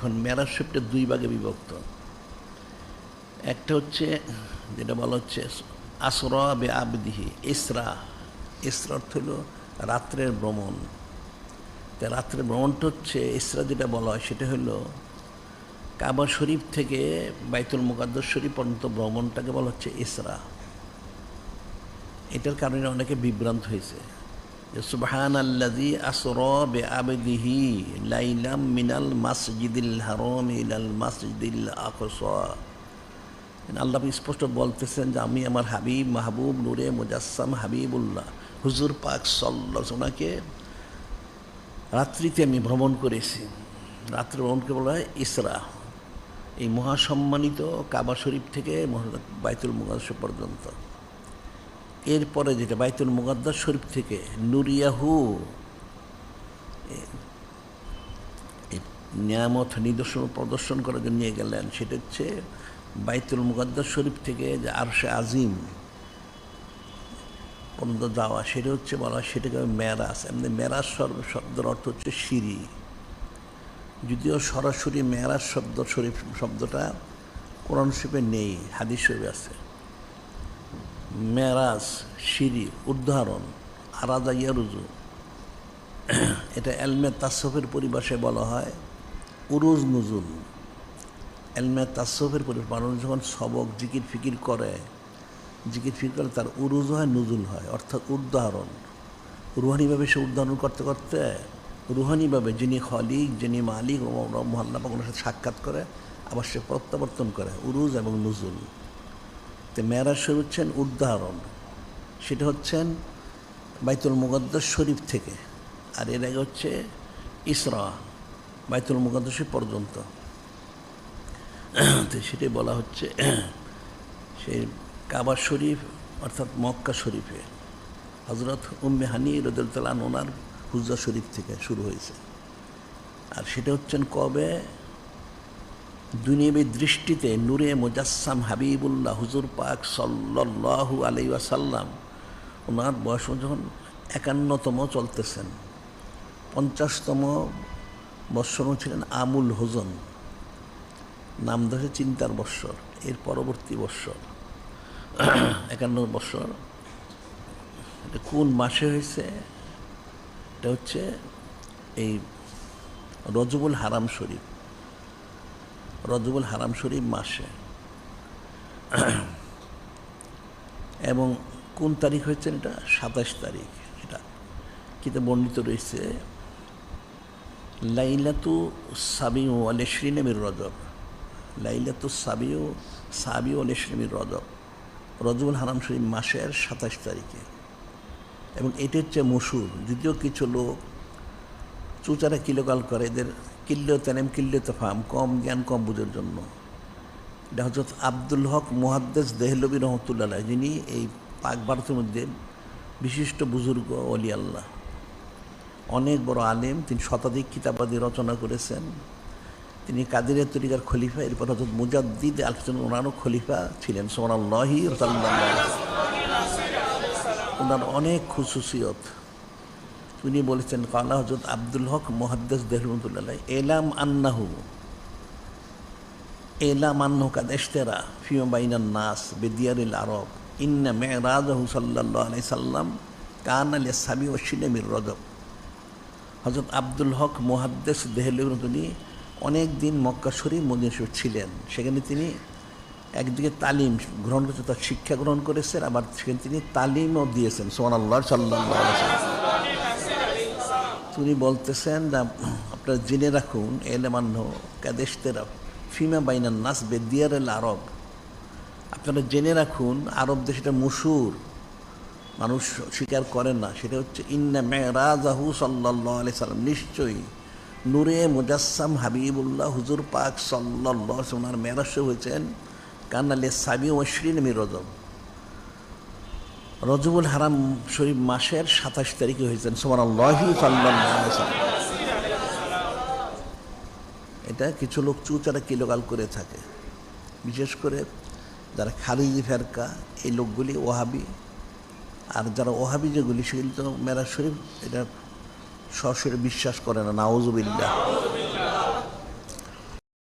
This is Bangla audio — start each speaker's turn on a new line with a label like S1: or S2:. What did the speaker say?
S1: এখন মেরাজ শরীফটা দুই ভাগে বিভক্ত। একটা হচ্ছে যেটা বলা হচ্ছে আসরা বে আবদিহি, ইসরা। ইসরা অর্থ হলো রাত্রের ভ্রমণ। তা রাত্রের ভ্রমণটা হচ্ছে ইসরা যেটা বলা হয় সেটা হলো কাবা শরীফ থেকে বাইতুল মুকাদ্দাস শরীফ পর্যন্ত ভ্রমণটাকে বলা হচ্ছে ইসরা। এটার কারণে অনেকে বিভ্রান্ত হয়েছে যে সুবহানাল্লাযী আসরা বিআবদিহি লাইলাম মিনাল মাসজিদিল হারাম ইলাল মাসজিদিল আকসা। আল্লাহ স্পষ্ট বলতেছেন যে আমি আমার হাবিব মাহবুব নূরে মুজাসসাম হাবিবুল্লাহ হুজুর পাক সাল্লাল্লাহু আলাইহি ওয়াসাল্লামকে রাত্রিতে আমি ভ্রমণ করেছি। রাত্রে ভ্রমণকে বলা হয় ইসরা। এই মহাসম্মানিত কাবা শরীফ থেকে বাইতুল মুকাদ্দাস পর্যন্ত। এরপরে যেটা বাইতুল মুকাদ্দাস শরীফ থেকে নুরিয়াহু নিয়ামত নিদর্শন প্রদর্শন করার জন্য নিয়ে গেলেন, সেটা হচ্ছে বাইতুল মুকাদ্দাস শরীফ থেকে যে আরশে আজিম পর্যন্ত যাওয়া, সেটা হচ্ছে বলা হয় সেটাকে মেরাজ। এমনি মেরাজ শব্দের অর্থ হচ্ছে সিঁড়ি, যদিও সরাসরি মেরাজ শব্দটা কোরআন শরীফে নেই, হাদিস শরীফে আছে। মেরাজ সিঁড়ি, উদাহরণ আরাদা ইয়ারুজু, এটা এলমে তাসফের পরিভাষায় বলা হয় উরুজ নুজুল। এলমে তাসফের মানুষ যখন সবক জিকির ফিকির করে তার উরুজ হয়, নুজুল হয়, অর্থাৎ উদাহরণ। রুহানিভাবে সে উদাহরণ করতে করতে রুহানিভাবে যিনি খলিক, যিনি মালিক ও মহাল্লা পাকের সাথে সাক্ষাৎ করে, আবার সে প্রত্যাবর্তন করে, উরুজ এবং নুজুল। তো মেরাজ শরীফ হচ্ছেন উদাহরণ, সেটা হচ্ছেন বাইতুল মুকাদ্দাস শরীফ থেকে। আর এর আগে হচ্ছে ইসরা, বাইতুল মুকাদ্দাস পর্যন্ত। তো সেটাই বলা হচ্ছে সেই কাবা শরীফ অর্থাৎ মক্কা শরীফে হজরত উম্মে হানি রাদিয়াল্লাহু আনহা ওনার হুজরা শরীফ থেকে শুরু হয়েছে। আর সেটা হচ্ছেন কবে? দুনিয়াবী দৃষ্টিতে নূরে মুজাসসাম হাবিবুল্লাহ হুজুর পাক সাল্লাল্লাহু আলাইহি ওয়াসাল্লাম ওনার বয়স যখন 51তম চলতেছেন, 50তম বৎসর ছিলেন আমুল হোজন, নাম ধরে চিন্তার বৎসর। এর পরবর্তী বৎসর 51 বৎসর। এটা কোন মাসে হয়েছে? এটা হচ্ছে এই রজবুল হারাম শরীফ, রজবুল হারাম শরীফ মাসে। এবং কোন তারিখ হয়েছে? এটা 27 তারিখ। এটা কিতে বর্ণিত রয়েছে লাইলাতু সাবিউ ওয়াল ইশরিন মির রজব, লাইলাতু সাবিউ ওয়াল ইশরিন মির রজব, রজবুল হারাম শরীফ মাসের 27 তারিখে। এবং এটা হচ্ছে মশহুর, যদিও কিছু লোক চুচারা কিলোকাল করে, এদের কিল্লো তেনেম কিল্লো তফাম, কম জ্ঞান কম বুঝার জন্য। এটা হজরত আব্দুল হক মুহাদ্দিস দেহলভী রহমতুল্লাহ, যিনি এই পাক ভারতের মধ্যে বিশিষ্ট বুজুর্গ ওলি আল্লাহ, অনেক বড় আলেম। তিনি শতাধিক কিতাবাদি রচনা করেছেন। তিনি কাদেরিয়া তরিকার খলিফা, এরপর হজরত মুজাদ্দিদ আল হোসেন ওনারও খলিফা ছিলেন সুবহানাল্লাহি ওয়া সাল্লাল্লাহু। ওনার অনেক খুশুসিয়ত উনি বলেছেন। কালা হজরত আব্দুল হক মুহাদ্দিস দেহলভী এলাম আন্নাহু কাদ ইশতারা ফিমা বাইনান নাস বিদিয়ারিল আরব ইন্না মিরাজাহু সাল্লাল্লাহু আলাইহি সাল্লাম কানা লিসাবি ওয়া শিনা মির রজব। হজরত আব্দুল হক মুহাদ্দিস দেহলভী তিনি অনেক দিন মক্কা শরীফ মদিনা শরীফ ছিলেন। সেখানে তিনি একদিকে তালিম গ্রহণ করেছেন, তার শিক্ষা গ্রহণ করেছেন, আবার সেখানে তিনি তালিমও দিয়েছেন। সুবহানাল্লাহ সাল্লাল্লাহু আলাইহি ওয়াসাল্লাম। তিনি বলতেছেন আপনারা জেনে রাখুন এলেমান্ন কাদেশতেরা ফিমা বাইনান নাস বেদিয়ারেল আরব, আপনারা জেনে রাখুন আরব দেশটা মশহুর, মানুষ স্বীকার করেন না। সেটা হচ্ছে ইন্না মিরাজাহু সাল্লাল্লাহু আলাইহি সাল্লাম, নিশ্চয়ই নূরে মুজাসসাম হাবিবুল্লাহ হুজুর পাক সাল্লাল্লাহু আলাইহি ওয়াসাল্লাম ওনার মেরাজ হয়েছেন কানা লিসাবি ওয়া ইশরিন মির রজব, রজবুল হারাম শরীফ মাসের 27 তারিখে হয়েছেন। সুবহানাল্লাহি সাল্লাল্লাহু আলাইহি ওয়াসাল্লাম। এটা কিছু লোক চুচারা কিলোকাল করে থাকে, বিশেষ করে যারা খারিজি ফেরকা, এই লোকগুলি ওহাবি। আর যারা ওহাবি যেগুলি, সেগুলি তো মেরাজ শরীফ এটা সরাসরি বিশ্বাস করে না, নাউজুবিল্লাহ।